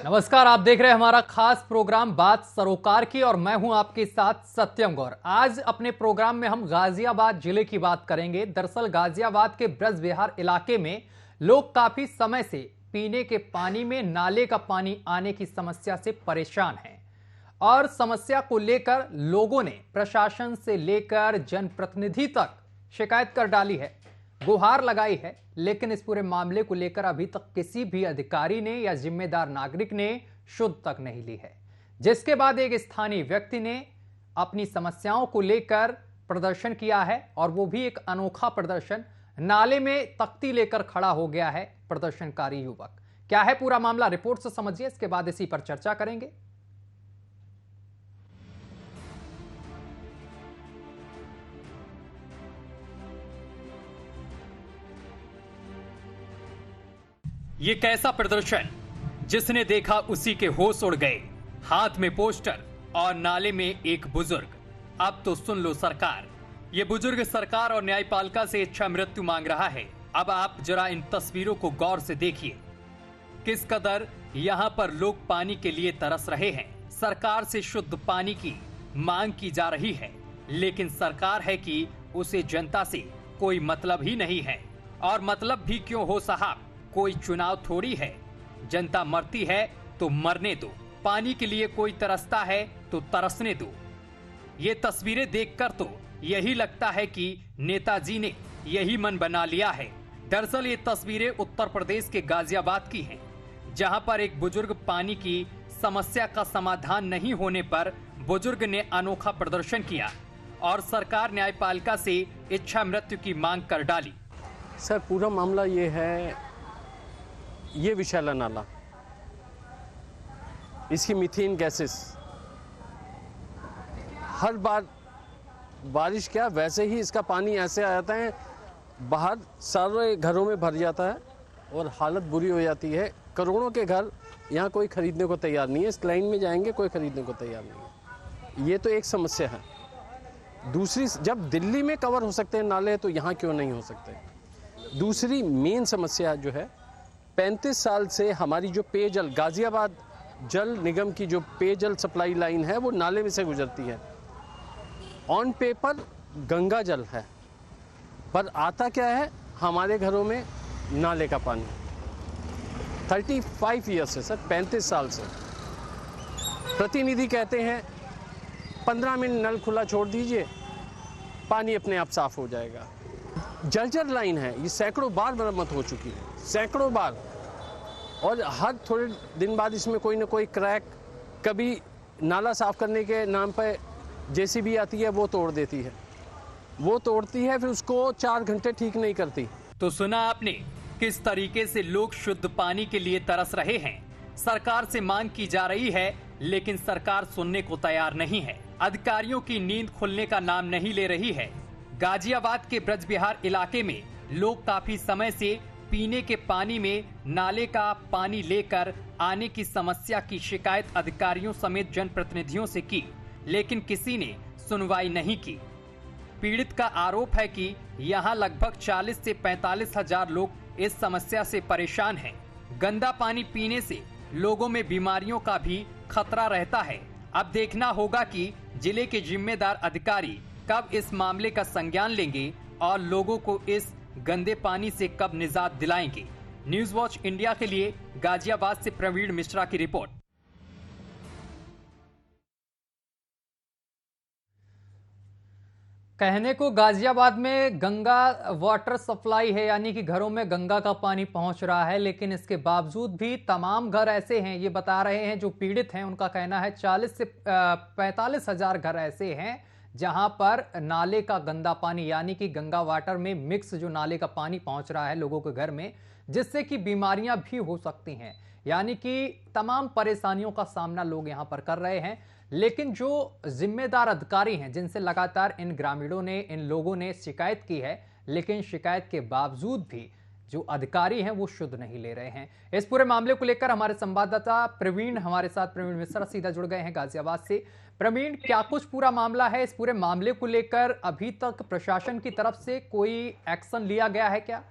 नमस्कार, आप देख रहे हैं हमारा खास प्रोग्राम बात सरोकार की और मैं हूं आपके साथ सत्यम गौर। आज अपने प्रोग्राम में हम गाजियाबाद जिले की बात करेंगे। दरअसल गाजियाबाद के ब्रज विहार इलाके में लोग काफी समय से पीने के पानी में नाले का पानी आने की समस्या से परेशान हैं और समस्या को लेकर लोगों ने प्रशासन से लेकर जनप्रतिनिधि तक शिकायत कर डाली है, गुहार लगाई है, लेकिन इस पूरे मामले को लेकर अभी तक किसी भी अधिकारी ने या जिम्मेदार नागरिक ने शुद्ध तक नहीं ली है। जिसके बाद एक स्थानीय व्यक्ति ने अपनी समस्याओं को लेकर प्रदर्शन किया है और वो भी एक अनोखा प्रदर्शन। नाले में तख्ती लेकर खड़ा हो गया है प्रदर्शनकारी युवक। क्या है पूरा मामला, रिपोर्ट से समझिए, इसके बाद इसी पर चर्चा करेंगे। ये कैसा प्रदर्शन, जिसने देखा उसी के होश उड़ गए। हाथ में पोस्टर और नाले में एक बुजुर्ग। अब तो सुन लो सरकार, ये बुजुर्ग सरकार और न्यायपालिका से इच्छा मृत्यु मांग रहा है। अब आप जरा इन तस्वीरों को गौर से देखिए, किस कदर यहाँ पर लोग पानी के लिए तरस रहे हैं। सरकार से शुद्ध पानी की मांग की जा रही है, लेकिन सरकार है कि उसे जनता से कोई मतलब ही नहीं है। और मतलब भी क्यों हो साहब, कोई चुनाव थोड़ी है। जनता मरती है तो मरने दो, पानी के लिए कोई तरसता है तो तरसने दो। ये तस्वीरें देखकर तो यही लगता है कि नेताजी ने यही मन बना लिया है। दरअसल ये तस्वीरें उत्तर प्रदेश के गाजियाबाद की हैं, जहां पर एक बुजुर्ग पानी की समस्या का समाधान नहीं होने पर बुजुर्ग ने अनोखा प्रदर्शन किया और सरकार न्यायपालिका से इच्छा मृत्यु की मांग कर डाली। सर, पूरा मामला ये है, ये विशैला नाला, इसकी मीथेन गैसेस हर बार बारिश क्या वैसे ही इसका पानी ऐसे आ जाता है, बाहर सारे घरों में भर जाता है और हालत बुरी हो जाती है। करोड़ों के घर यहाँ कोई खरीदने को तैयार नहीं है। इस लाइन में जाएंगे, कोई खरीदने को तैयार नहीं है। ये तो एक समस्या है। दूसरी, जब दिल्ली में कवर हो सकते हैं नाले, तो यहाँ क्यों नहीं हो सकते। दूसरी मेन समस्या जो है, 35 साल से हमारी जो पेयजल, गाजियाबाद जल निगम की जो पेयजल सप्लाई लाइन है, वो नाले में से गुजरती है। ऑन पेपर गंगा जल है, पर आता क्या है हमारे घरों में नाले का पानी। 35 ईयर्स से सर, 35 साल से। प्रतिनिधि कहते हैं 15 मिनट नल खुला छोड़ दीजिए, पानी अपने आप साफ हो जाएगा। जर्जर लाइन है, ये सैकड़ों बार मरम्मत हो चुकी है, सैकड़ों बार। और हर थोड़े दिन बाद इसमें कोई ना कोई क्रैक, कभी नाला साफ करने के नाम पर जेसीबी आती है, वो तोड़ देती है, वो तोड़ती है, फिर उसको 4 घंटे ठीक नहीं करती। तो सुना आपने किस तरीके से लोग शुद्ध पानी के लिए तरस रहे हैं। सरकार से मांग की जा रही है, लेकिन सरकार सुनने को तैयार नहीं है। अधिकारियों की नींद खुलने का नाम नहीं ले रही है। गाजियाबाद के ब्रज विहार इलाके में लोग काफी समय से पीने के पानी में नाले का पानी लेकर आने की समस्या की शिकायत अधिकारियों समेत जनप्रतिनिधियों से की, लेकिन किसी ने सुनवाई नहीं की। पीड़ित का आरोप है कि यहाँ लगभग 40 से 45 हजार लोग इस समस्या से परेशान हैं। गंदा पानी पीने से लोगों में बीमारियों का भी खतरा रहता है। अब देखना होगा कि जिले के जिम्मेदार अधिकारी कब इस मामले का संज्ञान लेंगे और लोगों को इस गंदे पानी से कब निजात दिलाएंगे। न्यूज वॉच इंडिया के लिए गाजियाबाद से प्रवीण मिश्रा की रिपोर्ट। कहने को गाजियाबाद में गंगा वाटर सप्लाई है, यानी कि घरों में गंगा का पानी पहुंच रहा है, लेकिन इसके बावजूद भी तमाम घर ऐसे हैं, ये बता रहे हैं जो पीड़ित हैं, उनका कहना है 40 से 45 हजार घर ऐसे हैं जहां पर नाले का गंदा पानी यानी कि गंगा वाटर में मिक्स जो नाले का पानी पहुंच रहा है लोगों के घर में, जिससे कि बीमारियां भी हो सकती हैं। यानी कि तमाम परेशानियों का सामना लोग यहां पर कर रहे हैं। लेकिन जो जिम्मेदार अधिकारी हैं, जिनसे लगातार इन ग्रामीणों ने, इन लोगों ने शिकायत की है, लेकिन शिकायत के बावजूद भी जो अधिकारी हैं वो शुद्ध नहीं ले रहे हैं। इस पूरे मामले को लेकर हमारे संवाददाता प्रवीण हमारे साथ, प्रवीण मिश्रा सीधा जुड़ गए हैं गाजियाबाद से। प्रवीण, क्या कुछ पूरा मामला है? इस पूरे मामले को लेकर अभी तक प्रशासन की तरफ से कोई एक्शन लिया गया है क्या?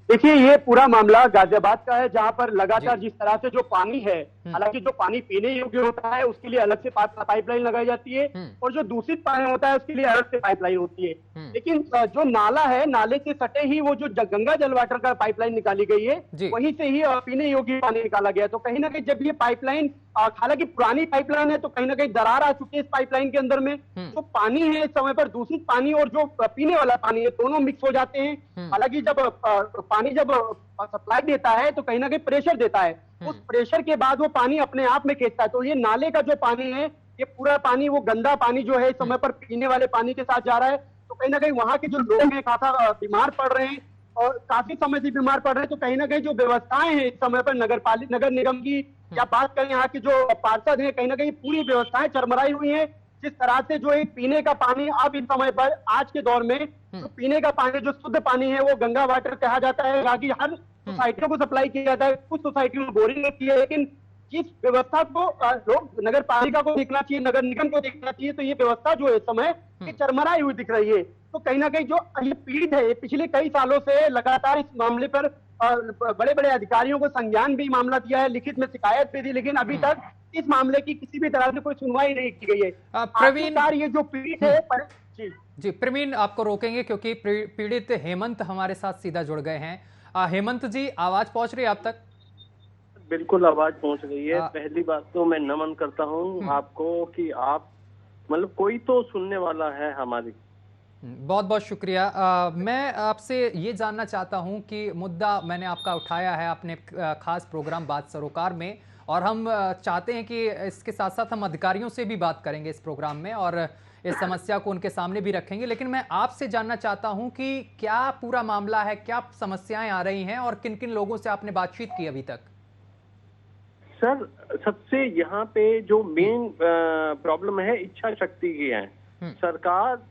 देखिए, ये पूरा मामला गाजियाबाद का है, जहां पर लगातार जी। जिस तरह से जो पानी है, हालांकि जो पानी पीने योग्य होता है उसके लिए अलग से पाइपलाइन लगाई जाती है, हम्म। और जो दूषित पानी होता है उसके लिए अलग से पाइपलाइन होती है। हम्म। लेकिन जो नाला है, नाले से सटे ही वो जो गंगा जल वाटर का पाइपलाइन निकाली गई है, जी। वहीं से ही पीने योग्य पानी निकाला गया। तो कहीं ना कहीं जब ये पाइपलाइन, हालांकि पुरानी पाइपलाइन है, तो कहीं ना कहीं दरार आ चुकी है इस पाइपलाइन के अंदर में। जो पानी है इस समय पर, दूषित पानी और जो पीने वाला पानी है, दोनों मिक्स हो जाते हैं। हालांकि जब पानी जब सप्लाई देता है तो कहीं ना कहीं प्रेशर देता है, उस प्रेशर के बाद वो पानी अपने आप में खींचता है। तो ये नाले का जो पानी है, ये पूरा पानी, वो गंदा पानी जो है इस समय पर पीने वाले पानी के साथ जा रहा है। तो कहीं ना कहीं वहां के जो लोग हैं काफी बीमार पड़ रहे हैं, और काफी समय से बीमार पड़ रहे हैं। तो कहीं ना कहीं जो व्यवस्थाएं हैं इस समय पर नगर निगम की, या बात करें यहाँ की जो पार्षद हैं, कहीं ना कहीं पूरी व्यवस्थाएं चरमराई हुई हैं। जिस तरह से जो एक पीने का पानी अब इस समय पर, आज के दौर में जो पीने का पानी, जो शुद्ध पानी है, वो गंगा वाटर कहा जाता है, बाकी हर सोसाइटियों को सप्लाई किया जाता है। कुछ सोसाइटियों में बोरिंग होती है, लेकिन इस व्यवस्था को लोग, नगर पालिका को देखना चाहिए, नगर निगम को देखना चाहिए। तो ये व्यवस्था जो है इस समय ये चरमराई हुई दिख रही है। तो कहीं ना कहीं जो ये पीड़ित है, ये पिछले कई सालों से लगातार इस मामले पर बड़े बड़े अधिकारियों को संज्ञान भी मामला दिया है, लिखित में शिकायत भी दी, लेकिन अभी तक इस मामले की किसी भी तरह से कोई सुनवाई नहीं की गई है। प्रवीण, आखिरकार ये जो पीड़ित है जी जी प्रवीण, आपको रोकेंगे क्योंकि पीड़ित हेमंत हमारे साथ सीधा जुड़ गए हैं। हेमंत जी, आवाज पहुंच रही है आप तक? बिल्कुल आवाज पहुंच रही है। पहली बात तो मैं नमन करता हूं आपको कि आप, मतलब कोई तो सुनने वाला है हमारी। बहुत बहुत शुक्रिया। मैं आपसे ये जानना चाहता हूं कि मुद्दा मैंने आपका उठाया है अपने खास प्रोग्राम बात सरोकार में, और हम चाहते हैं कि इसके साथ साथ हम अधिकारियों से भी बात करेंगे इस प्रोग्राम में, और इस समस्या को उनके सामने भी रखेंगे। लेकिन मैं आपसे जानना चाहता हूं कि क्या पूरा मामला है, क्या समस्याएं आ रही हैं, और किन किन लोगों से आपने बातचीत की अभी तक? सर, सबसे यहाँ पे जो मेन प्रॉब्लम है, इच्छा शक्ति की है। सरकार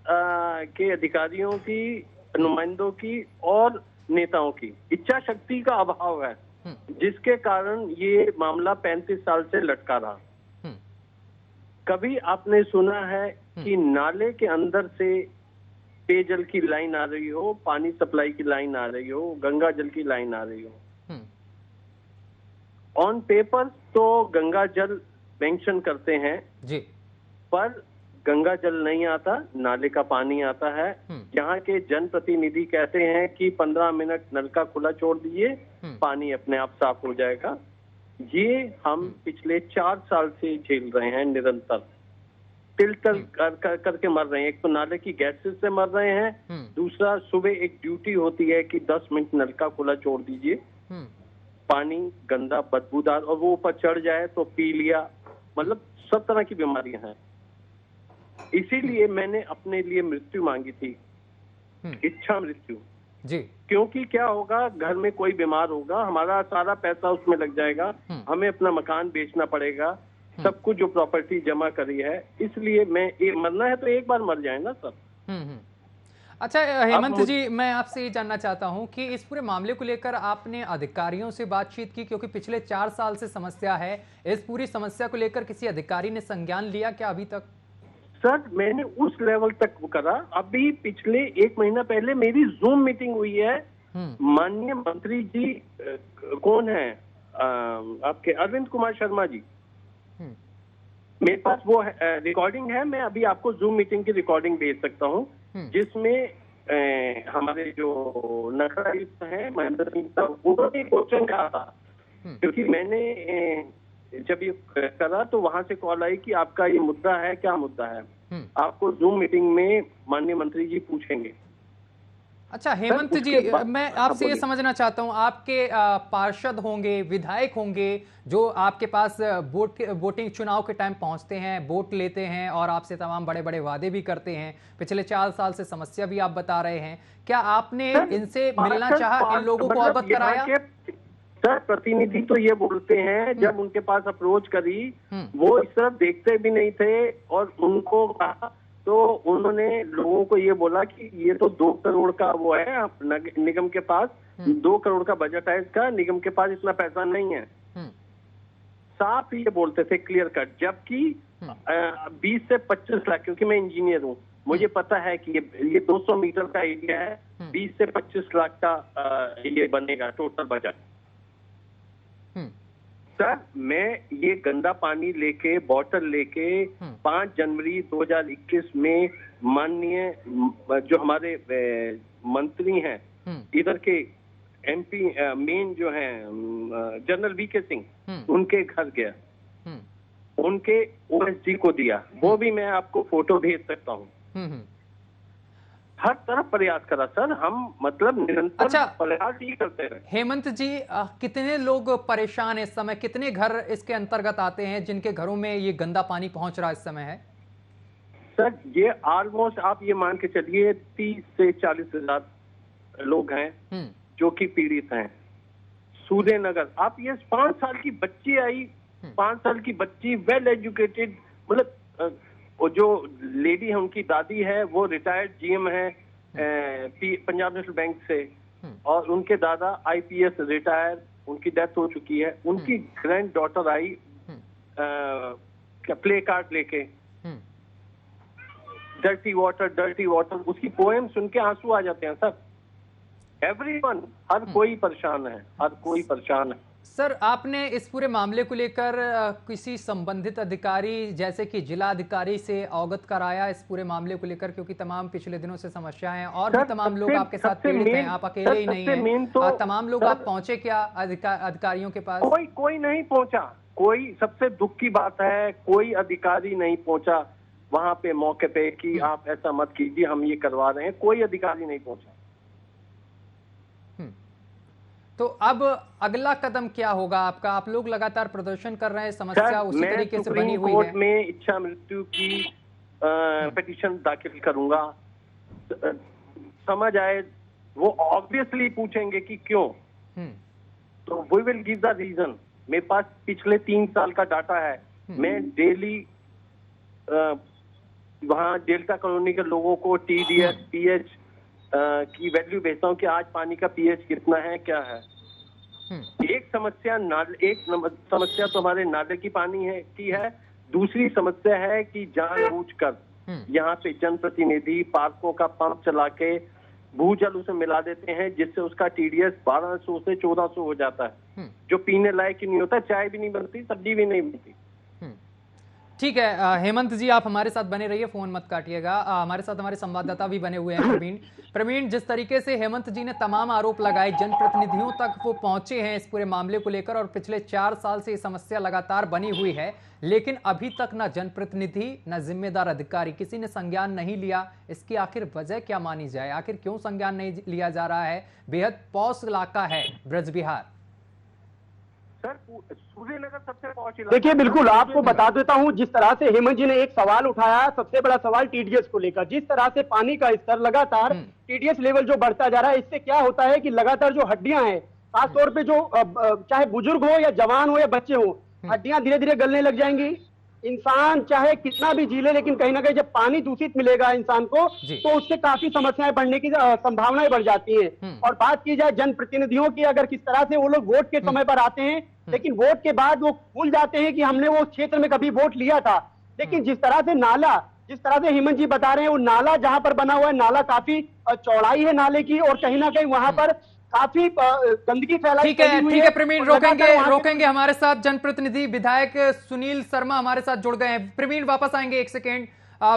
के अधिकारियों की, नुमाइंदों की और नेताओं की इच्छा शक्ति का अभाव है, जिसके कारण ये मामला 35 साल से लटका रहा। कभी आपने सुना है कि नाले के अंदर से पेयजल की लाइन आ रही हो, पानी सप्लाई की लाइन आ रही हो, गंगा जल की लाइन आ रही हो? ऑन पेपर तो गंगा जल मेंशन करते हैं जी, पर गंगा जल नहीं आता, नाले का पानी आता है। यहाँ के जनप्रतिनिधि कहते हैं कि 15 मिनट नल का खुला छोड़ दीजिए, पानी अपने आप साफ हो जाएगा। ये हम पिछले 4 साल से झेल रहे हैं, निरंतर तिल करके मर रहे हैं। एक तो नाले की गैसेस से मर रहे हैं, दूसरा सुबह एक ड्यूटी होती है कि 10 मिनट नल का खुला छोड़ दीजिए, पानी गंदा बदबूदार, और वो ऊपर चढ़ जाए तो पी लिया, मतलब सब तरह की बीमारियां हैं। इसीलिए मैंने अपने लिए मृत्यु मांगी थी, इच्छा मृत्यु जी। क्योंकि क्या होगा, घर में कोई बीमार होगा, हमारा सारा पैसा उसमें लग जाएगा, हमें अपना मकान बेचना पड़ेगा, सब कुछ जो प्रॉपर्टी जमा करी है। इसलिए मैं मरना है तो एक बार मर जाए ना सर। अच्छा हेमंत जी, मैं आपसे ये जानना चाहता हूं कि इस पूरे मामले को लेकर आपने अधिकारियों से बातचीत की? क्योंकि पिछले 4 साल से समस्या है, इस पूरी समस्या को लेकर किसी अधिकारी ने संज्ञान लिया क्या अभी तक? सर, मैंने उस लेवल तक करा। अभी पिछले 1 महीना पहले मेरी जूम मीटिंग हुई है। माननीय मंत्री जी कौन है आपके, अरविंद कुमार शर्मा जी, मेरे पास वो रिकॉर्डिंग है। मैं अभी आपको जूम मीटिंग की रिकॉर्डिंग भेज सकता हूँ, जिसमें हमारे जो नगरायुक्त हैं महेंद्र सिंह साहब, उन्होंने क्वेश्चन कहा था। क्योंकि मैंने जब ये करा तो वहां से कॉल आई कि आपका ये मुद्दा है, क्या मुद्दा है, आपको जूम मीटिंग में माननीय मंत्री जी पूछेंगे। अच्छा हेमंत जी, मैं आपसे ये समझना चाहता हूं, आपके पार्षद होंगे, विधायक होंगे जो आपके पास वोटिंग चुनाव के टाइम पहुंचते हैं, वोट लेते हैं और आपसे तमाम बड़े बड़े वादे भी करते हैं। पिछले 4 साल से समस्या भी आप बता रहे हैं, क्या आपने इनसे मिलना चाहा, इन लोगों को अवगत कराया? सर, प्रतिनिधि तो ये बोलते हैं, जब उनके पास अप्रोच करी वो इस तरफ देखते भी नहीं थे, और उनको कहा तो उन्होंने लोगों को ये बोला कि ये तो 2 करोड़ का वो है, निगम के पास 2 करोड़ का बजट है इसका, निगम के पास इतना पैसा नहीं है। साफ ये बोलते थे, क्लियर कट। जबकि 20 से 25 लाख, क्योंकि मैं इंजीनियर हूँ, मुझे पता है कि ये 200 मीटर का एरिया है, 20 से 25 लाख का ये बनेगा टोटल बजट। सर मैं ये गंदा पानी लेके बॉटल लेके 5 जनवरी 2021 में माननीय जो हमारे मंत्री हैं इधर के एमपी मेन जो हैं जनरल वीके सिंह, उनके घर गया, उनके ओएसडी को दिया, वो भी मैं आपको फोटो भेज सकता हूँ। हर तरफ प्रयास करा सर, हम मतलब निरंतर प्रयास ही करते रहे। हेमंत जी, कितने लोग परेशान हैं इस समय? कितने घर इसके अंतर्गत आते हैं जिनके घरों में ये गंदा पानी पहुंच रहा इस समय है? सर ये ऑलमोस्ट आप ये मान के चलिए 30 से 40 हजार लोग हैं जो कि पीड़ित हैं। सूर्यनगर, आप ये 5 साल की बच्ची आई, 5 साल की बच्ची, वेल एजुकेटेड, मतलब वो जो लेडी है उनकी दादी है वो रिटायर्ड जीएम है पंजाब नेशनल बैंक से, और उनके दादा आईपीएस रिटायर, उनकी डेथ हो चुकी है। उनकी grand daughter I play card लेके, डर्टी वाटर, उसकी पोएम सुन के आंसू आ जाते हैं सर। एवरीवन, हर कोई परेशान है, हर कोई परेशान है। सर आपने इस पूरे मामले को लेकर किसी संबंधित अधिकारी जैसे कि जिला अधिकारी से अवगत कराया इस पूरे मामले को लेकर? क्योंकि तमाम पिछले दिनों से समस्या है और भी तमाम लोग आपके साथ पीड़ित हैं, आप अकेले ही नहीं हैं। तमाम लोग आप पहुंचे क्या अधिकारियों के पास? कोई नहीं पहुंचा। कोई, सबसे दुख की बात है, कोई अधिकारी नहीं पहुंचा वहां पे मौके पे कि आप ऐसा मत कीजिए, हम ये करवा रहे हैं। कोई अधिकारी नहीं पहुंचा। तो अब अगला कदम क्या होगा आपका? आप लोग लगातार प्रदर्शन कर रहे हैं, समस्या उसी तरीके से बनी हुई है। कोर्ट में इच्छा मृत्यु की पिटीशन दाखिल करूंगा। समझ आए, वो ऑब्वियसली पूछेंगे कि क्यों, तो we will give the reason. मेरे पास पिछले 3 साल का डाटा है। मैं डेली वहाँ डेल्टा कॉलोनी के लोगों को TDS PH की वैल्यू भेजता हूँ कि आज पानी का pH कितना है, क्या है। एक समस्या समस्या तो हमारे नाले की पानी की है। दूसरी समस्या है कि जानबूझकर यहाँ पे जनप्रतिनिधि पार्कों का पंप चला के भूजल उसे मिला देते हैं, जिससे उसका TDS 1200 से 1400 हो जाता है, जो पीने लायक ही नहीं होता। चाय भी नहीं बनती, सब्जी भी नहीं बनती। ठीक है हेमंत जी, आप हमारे साथ बने रहिए, फोन मत काटिएगा। हमारे साथ हमारे संवाददाता भी बने हुए हैं प्रवीण। जिस तरीके से हेमंत जी ने तमाम आरोप लगाए, जनप्रतिनिधियों तक वो पहुंचे हैं इस पूरे मामले को लेकर, और पिछले 4 साल से ये समस्या लगातार बनी हुई है, लेकिन अभी तक ना जनप्रतिनिधि न जिम्मेदार अधिकारी किसी ने संज्ञान नहीं लिया। इसकी आखिर वजह क्या मानी जाए? आखिर क्यों संज्ञान नहीं लिया जा रहा है? बेहद पॉश इलाका है ब्रज बिहार। सर सूर्यनगर सबसे पहुंच। देखिए बिल्कुल आपको बता देता हूं, जिस तरह से हेमंत जी ने एक सवाल उठाया, सबसे बड़ा सवाल TDS को लेकर। जिस तरह से पानी का स्तर लगातार TDS लेवल जो बढ़ता जा रहा है, इससे क्या होता है कि लगातार जो हड्डियां हैं, खासतौर पे जो चाहे बुजुर्ग हो या जवान हो या बच्चे हो, हड्डियां धीरे धीरे गलने लग जाएंगी। इंसान चाहे कितना भी जी ले, लेकिन कहीं ना कहीं जब पानी दूषित मिलेगा इंसान को, तो उससे काफी समस्याएं बढ़ने की संभावनाएं बढ़ जाती हैं। और बात की जाए जनप्रतिनिधियों की, अगर किस तरह से वो लोग वोट के समय पर आते हैं, लेकिन वोट के बाद वो भूल जाते हैं कि हमने वो क्षेत्र में कभी वोट लिया था। लेकिन जिस तरह से नाला, जिस तरह से हेमंत जी बता रहे हैं, वो नाला जहां पर बना हुआ है, नाला काफी चौड़ाई है नाले की, और कहीं ना कहीं वहां पर काफी गंदगी फैलाई। ठीक है प्रवीण, रोकेंगे हमारे साथ जनप्रतिनिधि विधायक सुनील शर्मा हमारे साथ जुड़ गए हैं। प्रवीण वापस आएंगे, एक सेकेंड।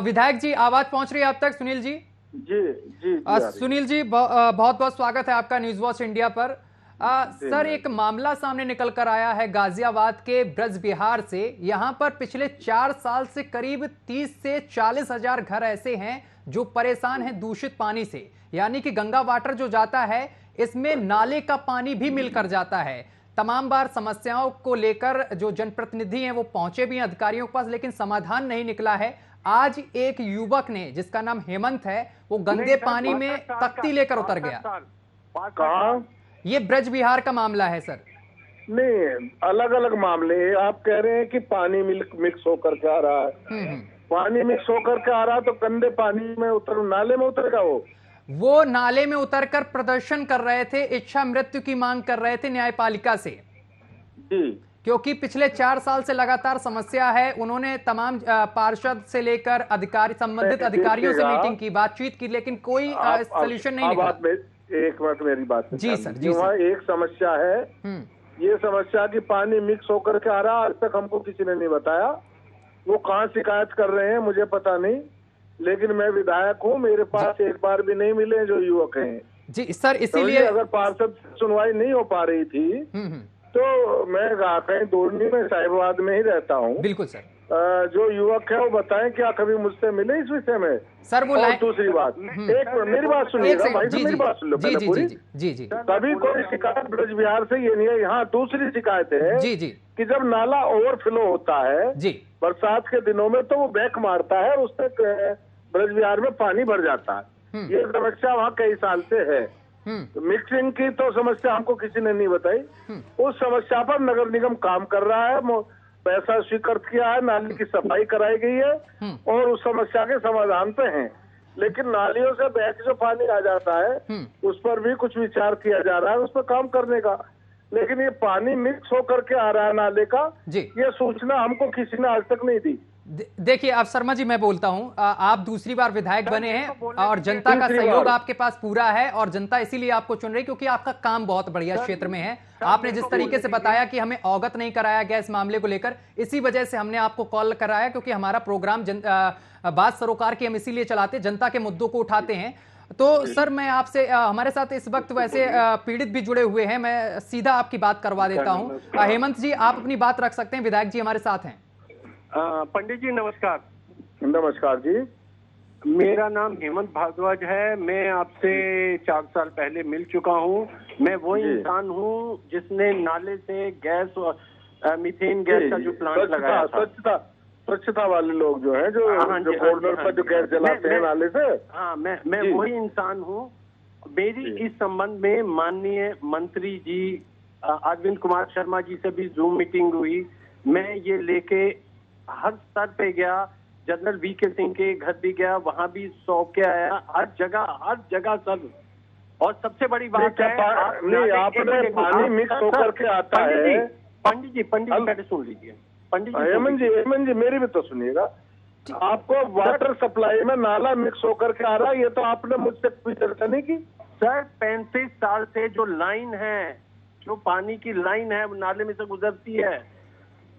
विधायक जी, आवाज पहुंच रही है आप तक? सुनील जी जी सुनील जी, बहुत बहुत स्वागत है आपका न्यूज वॉच इंडिया पर। सर, एक मामला सामने निकल कर आया है गाजियाबाद के ब्रज बिहार से। यहां पर पिछले 4 साल से करीब 30 से 40 हजार घर ऐसे हैं जो परेशान हैं दूषित पानी से। यानी कि गंगा वाटर जो जाता है, इसमें नाले का पानी भी मिलकर जाता है। तमाम बार समस्याओं को लेकर जो जनप्रतिनिधि हैं वो पहुंचे भी हैं अधिकारियों के पास, लेकिन समाधान नहीं निकला है। आज एक युवक ने, जिसका नाम हेमंत है, वो गंदे पानी में तख्ती लेकर उतर गया। ये ब्रज बिहार का मामला है सर। नहीं, अलग अलग मामले। आप कह रहे हैं कि पानी मिक्स होकर के आ रहा है। पानी मिक्स होकर के आ रहा है तो गंदे पानी में नाले में उतरेगा। वो नाले में उतरकर प्रदर्शन कर रहे थे, इच्छा मृत्यु की मांग कर रहे थे न्यायपालिका से। जी। क्योंकि पिछले 4 साल से लगातार समस्या है। उन्होंने तमाम पार्षद से लेकर अधिकारी, संबंधित अधिकारियों से मीटिंग की, बातचीत की, लेकिन कोई सोल्यूशन नहीं निकला। एक मिनट मेरी बात जी सर, जी सर। एक समस्या है, ये समस्या कि पानी मिक्स होकर के आ रहा, आज तक हमको किसी ने नहीं बताया। वो कहाँ शिकायत कर रहे हैं मुझे पता नहीं, लेकिन मैं विधायक हूँ, मेरे पास एक बार भी नहीं मिले जो युवक हैं। जी सर, इसीलिए अगर पार्षद सुनवाई नहीं हो पा रही थी तो मैं कहीं दूरनी में साहिबाबाद में ही रहता हूँ। बिल्कुल सर। जो युवक है वो बताएं क्या कभी मुझसे मिले इस विषय में? सर वो और दूसरी बात, एक मेरी बात सुनिएगा भाई, मेरी बात सुन लो पहले पूरी। जी कभी कोई शिकायत ब्रज बिहार से ये नहीं है। यहाँ दूसरी शिकायत है जी कि जब नाला ओवरफ्लो होता है जी बरसात के दिनों में तो वो बैक मारता है और उससे ब्रज बिहार में पानी भर जाता है। ये समस्या वहाँ कई साल से है। मिक्सिंग की तो समस्या हमको किसी ने नहीं बताई। उस समस्या पर नगर निगम काम कर रहा है, पैसा स्वीकृत किया है, नाली की सफाई कराई गई है और उस समस्या के समाधान पे हैं। लेकिन नालियों से बह के जो पानी आ जाता है उस पर भी कुछ विचार किया जा रहा है, उस पर काम करने का। लेकिन ये पानी मिक्स होकर के आ रहा है नाले का, ये सूचना हमको किसी ने आज तक नहीं दी। देखिए अब शर्मा जी मैं बोलता हूं, आप दूसरी बार विधायक बने हैं और जनता का सहयोग आपके पास पूरा है और जनता इसीलिए आपको चुन रही क्योंकि आपका काम बहुत बढ़िया क्षेत्र में है। आपने जिस तरीके से बताया कि हमें अवगत नहीं कराया गया इस मामले को लेकर, इसी वजह से हमने आपको कॉल कराया क्योंकि हमारा प्रोग्राम बात सरोकार की हम इसीलिए चलाते, जनता के मुद्दों को उठाते हैं। तो सर मैं आपसे, हमारे साथ इस वक्त वैसे पीड़ित भी जुड़े हुए हैं, मैं सीधा आपकी बात करवा देता हूँ। हेमंत जी आप अपनी बात रख सकते हैं, विधायक जी हमारे साथ हैं। पंडित जी नमस्कार। नमस्कार जी, मेरा नाम हेमंत भारद्वाज है। मैं आपसे 4 साल पहले मिल चुका हूँ। मैं वो इंसान हूँ जिसने नाले से गैस और मीथेन गैस का जो प्लांट लगाया था। स्वच्छता वाले लोग जो हैं जो बॉर्डर पर जो गैस जलाते हैं नाले से। हाँ, मैं वही इंसान हूँ। मेरी इस संबंध में माननीय मंत्री जी अरविंद कुमार शर्मा जी से भी जूम मीटिंग हुई। मैं ये लेके हर स्तर पे गया, जनरल वीके सिंह के घर भी गया, वहां भी सौंप के आया, हर जगह सर। और सबसे बड़ी बात है आपने पानी मिक्स होकर के आता है। पंडित जी पहले सुन लीजिए। पंडित हेमंत जी मेरी भी तो सुनिएगा। आपको वाटर सप्लाई में नाला मिक्स होकर के आ रहा है, ये तो आपने मुझसे कोई चर्चा नहीं की। सर 35 साल से जो लाइन है, जो पानी की लाइन है वो नाले में से गुजरती है,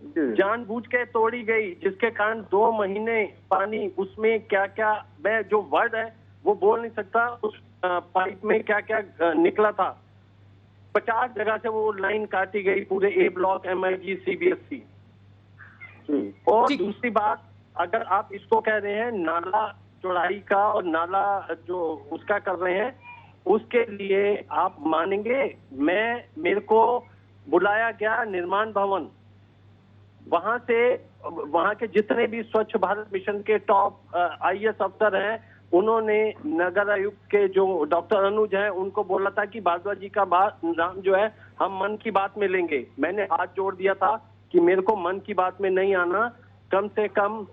जानबूझ के तोड़ी गई, जिसके कारण 2 महीने पानी उसमें क्या क्या, मैं जो वर्ड है वो बोल नहीं सकता, उस पाइप में क्या क्या निकला था। 50 जगह से वो लाइन काटी गई, पूरे ए ब्लॉक, MIG, CBSC। और दूसरी बात, अगर आप इसको कह रहे हैं नाला चौड़ाई का और नाला जो उसका कर रहे हैं, उसके लिए आप मानेंगे, मेरे को बुलाया गया निर्माण भवन, वहां के जितने भी स्वच्छ भारत मिशन के टॉप IAS अफसर हैं, उन्होंने नगर आयुक्त के जो डॉक्टर अनुज हैं उनको बोला था कि भारद्वाज जी का नाम जो है हम मन की बात में लेंगे। मैंने हाथ जोड़ दिया था कि मेरे को मन की बात में नहीं आना, कम से कम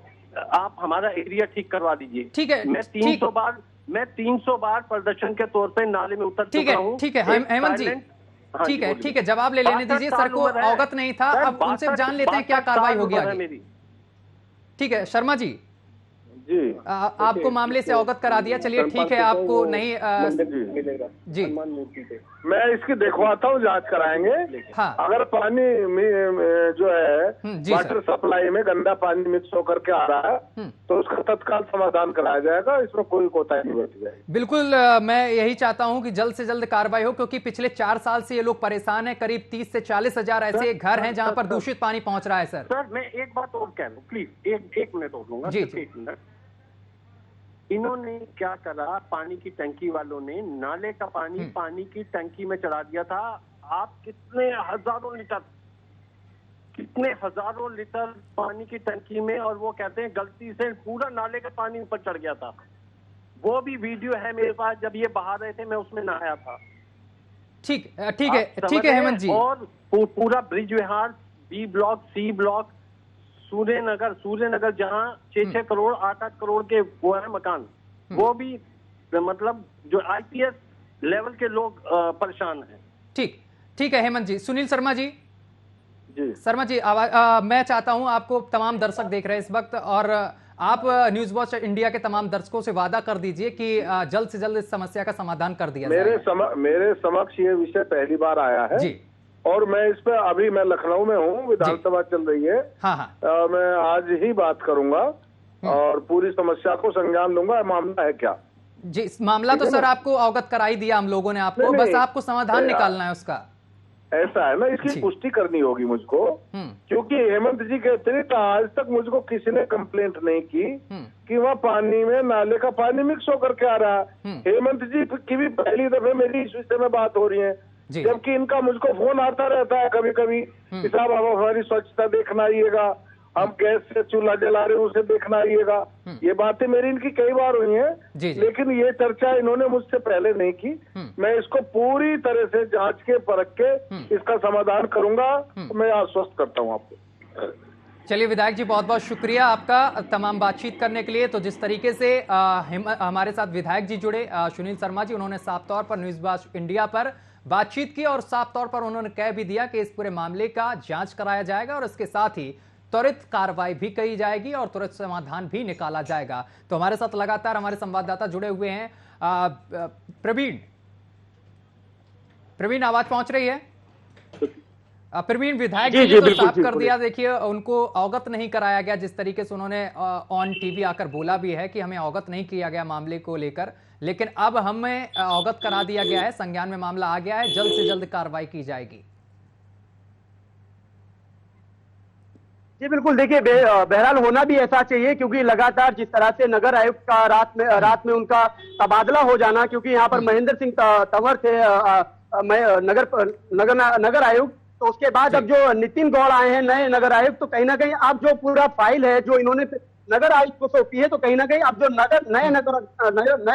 आप हमारा एरिया ठीक करवा दीजिए। ठीक है, मैं 300 बार प्रदर्शन के तौर पे नाले में उतर चुका हूँ। ठीक है हेमंत जी, ठीक है, जवाब ले लेने दीजिए। सर को अवगत नहीं था, अब उनसे जान लेते हैं क्या कार्रवाई होगी आगे। ठीक है शर्मा जी, जी आपको मामले से अवगत करा दिया, चलिए ठीक है, आपको नहीं मिलेगा जी। मैं इसकी देखवाता हूँ, जांच कराएंगे। हाँ। अगर पानी जो है वाटर सप्लाई में गंदा पानी मिक्स होकर के आ रहा है तो उसका तत्काल समाधान कराया जाएगा, इसमें कोई कोताही नहीं बरती जाएगी। बिल्कुल, मैं यही चाहता हूं कि जल्द से जल्द कार्रवाई हो, क्योंकि पिछले 4 साल से ये लोग परेशान हैं। करीब 30 से 40 हजार ऐसे घर हैं जहां पर दूषित पानी पहुंच रहा है। सर मैं एक बात और कह लूं प्लीज, एक मिनट और लूंगा। जी। इन्होंने क्या करा, पानी की टंकी वालों ने नाले का पानी की टंकी में चढ़ा दिया था। आप कितने हजारों लीटर पानी की टंकी में, और वो कहते हैं गलती से पूरा नाले का पानी ऊपर चढ़ गया था। वो भी वीडियो है मेरे पास, जब ये बहा रहे थे मैं उसमें नहाया था। ठीक है हेमंत जी। और पूरा ब्रिज विहार, B block, C block, Suryanagar जहां 6-6 करोड़ 8-8 करोड़ के वो है मकान, वो भी मतलब जो IPS लेवल के लोग परेशान हैं। ठीक है हेमंत जी। सुनील शर्मा जी। जी शर्मा जी, मैं चाहता हूं आपको, तमाम दर्शक देख रहे हैं इस वक्त, और आप न्यूज वॉच इंडिया के तमाम दर्शकों से वादा कर दीजिए कि जल्द से जल्द इस समस्या का समाधान कर दिया जाएगा। मेरे समक्ष ये विषय पहली बार आया है जी, और मैं इस पर, अभी मैं लखनऊ में हूँ, विधानसभा चल रही है। हाँ हाँ, मैं आज ही बात करूंगा और पूरी समस्या को संज्ञान लूंगा। मामला है क्या? जी, इस मामला तो सर आपको अवगत करा ही दिया हम लोगों ने आपको, नहीं, बस आपको समाधान निकालना है उसका। ऐसा है ना, इसकी पुष्टि करनी होगी मुझको, क्योंकि हेमंत जी के अतिरिक्त आज तक मुझको किसी ने कंप्लेंट नहीं की कि वहाँ पानी में नाले का पानी मिक्स होकर के आ रहा है। हेमंत जी की भी पहली दफे मेरी इस विषय में बात हो रही है, जबकि इनका मुझको फोन आता रहता है कभी कभी कि साहब आप हमारी स्वच्छता देखना आइएगा, हम गैस से चूल्हा जला रहे हैं उसे देखना आइएगा। ये बातें मेरी इनकी कई बार हुई हैं, लेकिन ये चर्चा इन्होंने मुझसे पहले नहीं की। मैं इसको पूरी तरह से जांच के परख के इसका समाधान करूंगा, मैं आश्वस्त करता हूं आपको। चलिए विधायक जी, बहुत बहुत शुक्रिया आपका तमाम बातचीत करने के लिए। तो जिस तरीके से हमारे साथ विधायक जी जुड़े, सुनील शर्मा जी, उन्होंने साफ तौर पर न्यूज वॉच इंडिया पर बातचीत की और साफ तौर पर उन्होंने कह भी दिया कि इस पूरे मामले का जांच कराया जाएगा और इसके साथ ही त्वरित कार्रवाई भी की जाएगी और त्वरित समाधान भी निकाला जाएगा। तो हमारे साथ लगातार हमारे संवाददाता जुड़े हुए हैं। प्रवीण, आवाज पहुंच रही है? प्रवीण, विधायक जी ने तो साफ कर दिया, देखिए उनको अवगत नहीं कराया गया, जिस तरीके से उन्होंने ऑन टीवी आकर बोला भी है कि हमें अवगत नहीं किया गया मामले को लेकर, लेकिन अब हमें अवगत करा दिया गया है, संज्ञान में मामला आ गया है, जल्द से जल्द कार्रवाई की जाएगी। जी बिल्कुल, देखिए बहरहाल होना भी ऐसा चाहिए, क्योंकि लगातार जिस तरह से नगर आयुक्त का रात में उनका तबादला हो जाना, क्योंकि यहाँ पर महेंद्र सिंह तंवर थे नगर आयुक्त, तो उसके बाद अब जो नितिन गौड़ आए हैं नए नगर आयुक्त, तो कहीं ना कहीं अब जो पूरा फाइल है जो इन्होंने नगर आयुक्त को सौंपी है, तो कहीं ना कहीं अब जो नए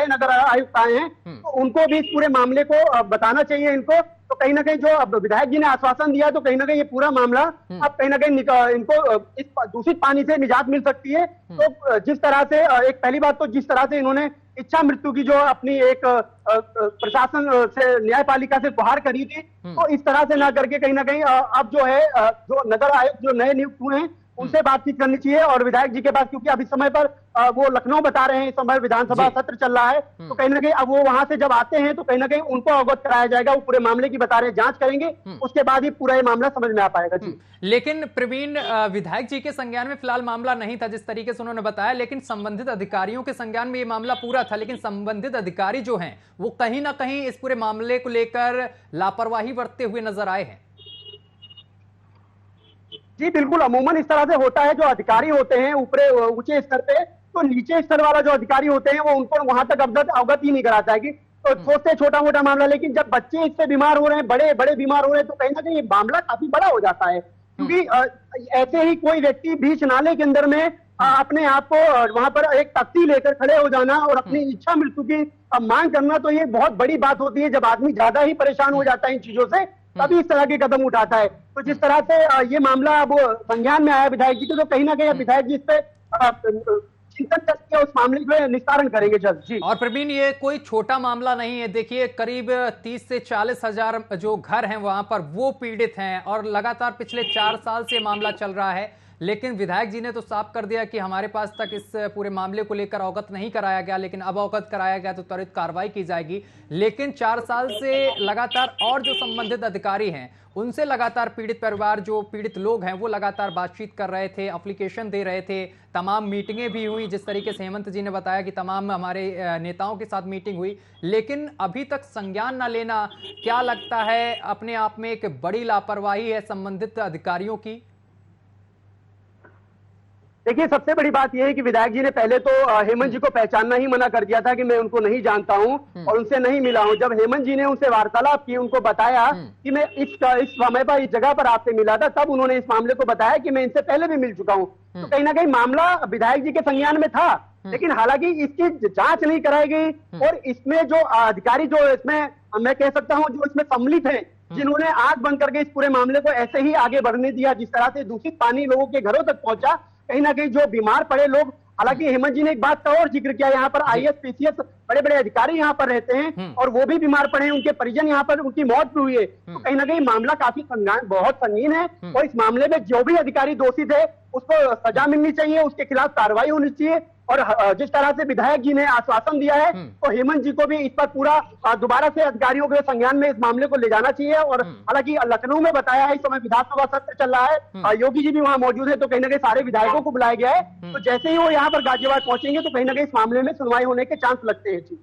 नगर आयुक्त आए हैं, तो उनको भी इस पूरे मामले को बताना चाहिए इनको। तो कहीं ना कहीं जो अब विधायक जी ने आश्वासन दिया, तो कहीं ना कहीं ये पूरा मामला अब कहीं ना कहीं इनको इस दूषित पानी से निजात मिल सकती है। तो जिस तरह से एक पहली बात तो जिस तरह से इन्होंने इच्छा मृत्यु की जो अपनी एक प्रशासन से न्यायपालिका से गुहार करी थी, तो इस तरह से ना करके कहीं ना कहीं अब जो है जो नगर आयुक्त जो नए नियुक्त हुए हैं उनसे बातचीत करनी चाहिए और विधायक जी के पास, क्योंकि अब इस समय पर वो लखनऊ बता रहे हैं, इस समय विधानसभा सत्र चल रहा है, तो कहीं ना कहीं अब वो वहां से जब आते हैं तो कहीं ना कहीं उनको अवगत कराया जाएगा, वो पूरे मामले की बता रहे हैं, जांच करेंगे, उसके बाद ही पूरा ये मामला समझ में आ पाएगा। जी लेकिन प्रवीण, विधायक जी के संज्ञान में फिलहाल मामला नहीं था जिस तरीके से उन्होंने बताया, लेकिन संबंधित अधिकारियों के संज्ञान में ये मामला पूरा था, लेकिन संबंधित अधिकारी जो हैं वो कहीं ना कहीं इस पूरे मामले को लेकर लापरवाही बरतते हुए नजर आए हैं। जी बिल्कुल, अमूमन इस तरह से होता है, जो अधिकारी होते हैं ऊंचे स्तर पे, तो नीचे स्तर वाला जो अधिकारी होते हैं वो उनको वहां तक अवगत ही नहीं कराता है कि तो सोचते छोटा मोटा मामला, लेकिन जब बच्चे इससे बीमार हो रहे हैं, बड़े बीमार हो रहे हैं, तो कहीं ना कहीं ये मामला काफी बड़ा हो जाता है, क्योंकि ऐसे ही कोई व्यक्ति बीच नाले के अंदर में अपने आप को वहां पर एक तख्ती लेकर खड़े हो जाना और अपनी इच्छा मृत्यु की मांग करना, तो ये बहुत बड़ी बात होती है। जब आदमी ज्यादा ही परेशान हो जाता है इन चीजों से, तभी इस तरह के कदम उठाता है। तो जिस तरह से ये मामला अब संज्ञान में आया विधायक जी के, तो कहीं ना कहीं विधायक जी इस पे चिंतन करके उस मामले का निस्तारण करेंगे जल्द। जी और प्रवीण, ये कोई छोटा मामला नहीं है, देखिए करीब 30 से 40 हजार जो घर हैं वहां पर वो पीड़ित हैं और लगातार पिछले 4 साल से मामला चल रहा है, लेकिन विधायक जी ने तो साफ कर दिया कि हमारे पास तक इस पूरे मामले को लेकर अवगत नहीं कराया गया, लेकिन अब अवगत कराया गया तो त्वरित कार्रवाई की जाएगी। लेकिन 4 साल से लगातार और जो संबंधित अधिकारी हैं उनसे लगातार पीड़ित परिवार, जो पीड़ित लोग हैं, वो लगातार बातचीत कर रहे थे, एप्लीकेशन दे रहे थे, तमाम मीटिंगें भी हुई, जिस तरीके से हेमंत जी ने बताया कि तमाम हमारे नेताओं के साथ मीटिंग हुई, लेकिन अभी तक संज्ञान न लेना, क्या लगता है अपने आप में एक बड़ी लापरवाही है संबंधित अधिकारियों की? देखिए, सबसे बड़ी बात यह है कि विधायक जी ने पहले तो हेमंत जी को पहचानना ही मना कर दिया था कि मैं उनको नहीं जानता हूं और उनसे नहीं मिला हूं। जब हेमंत जी ने उनसे वार्तालाप की, उनको बताया कि मैं इस समय पर इस जगह पर आपसे मिला था, तब उन्होंने इस मामले को बताया कि मैं इनसे पहले भी मिल चुका हूं। तो कहीं ना कहीं मामला विधायक जी के संज्ञान में था, लेकिन हालांकि इसकी जांच नहीं कराई गई और इसमें जो अधिकारी जो इसमें मैं कह सकता हूं जो इसमें सम्मिलित है, जिन्होंने आंख बंद करके इस पूरे मामले को ऐसे ही आगे बढ़ने दिया, जिस तरह से दूषित पानी लोगों के घरों तक पहुंचा, कहीं ना कहीं जो बीमार पड़े लोग हालांकि हेमंत जी ने एक बात का और जिक्र किया, यहाँ पर IAS PCS बड़े बड़े अधिकारी यहाँ पर रहते हैं और वो भी बीमार पड़े हैं, उनके परिजन यहाँ पर, उनकी मौत भी हुई है। तो कहीं ना कहीं मामला काफी बहुत संगीन है और इस मामले में जो भी अधिकारी दोषी थे उसको सजा मिलनी चाहिए, उसके खिलाफ कार्रवाई होनी चाहिए। और जिस तरह से विधायक जी ने आश्वासन दिया है तो हेमंत जी को भी इस पर पूरा दोबारा से अधिकारियों के संज्ञान में इस मामले को ले जाना चाहिए। और हालांकि लखनऊ में बताया है इस समय विधानसभा सत्र चल रहा है, योगी जी भी वहां मौजूद है, तो कहीं ना कहीं सारे विधायकों को बुलाया गया है। तो जैसे ही वो यहाँ पर गाजियाबाद पहुंचेंगे तो कहीं ना कहीं इस मामले में सुनवाई होने के चांस लगते हैं।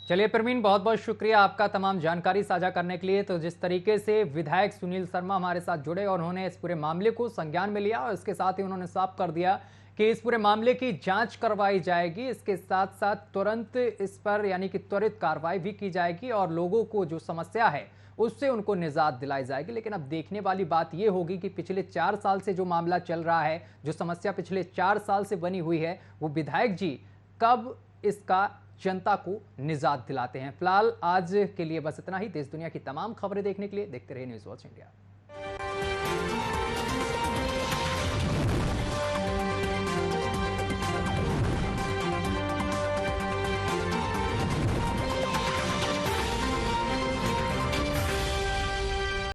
चलिए प्रवीण, बहुत बहुत शुक्रिया आपका तमाम जानकारी साझा करने के लिए। तो जिस तरीके से विधायक सुनील शर्मा हमारे साथ जुड़े और उन्होंने इस पूरे मामले को संज्ञान में लिया और इसके साथ ही उन्होंने साफ कर दिया कि इस पूरे मामले की जांच करवाई जाएगी, इसके साथ साथ तुरंत इस पर यानी कि त्वरित कार्रवाई भी की जाएगी और लोगों को जो समस्या है उससे उनको निजात दिलाई जाएगी। लेकिन अब देखने वाली बात यह होगी कि पिछले 4 साल से जो मामला चल रहा है, जो समस्या पिछले 4 साल से बनी हुई है, वो विधायक जी कब इसका जनता को निजात दिलाते हैं। फिलहाल आज के लिए बस इतना ही। देश दुनिया की तमाम खबरें देखने के लिए देखते रहिए न्यूज़ वॉच इंडिया।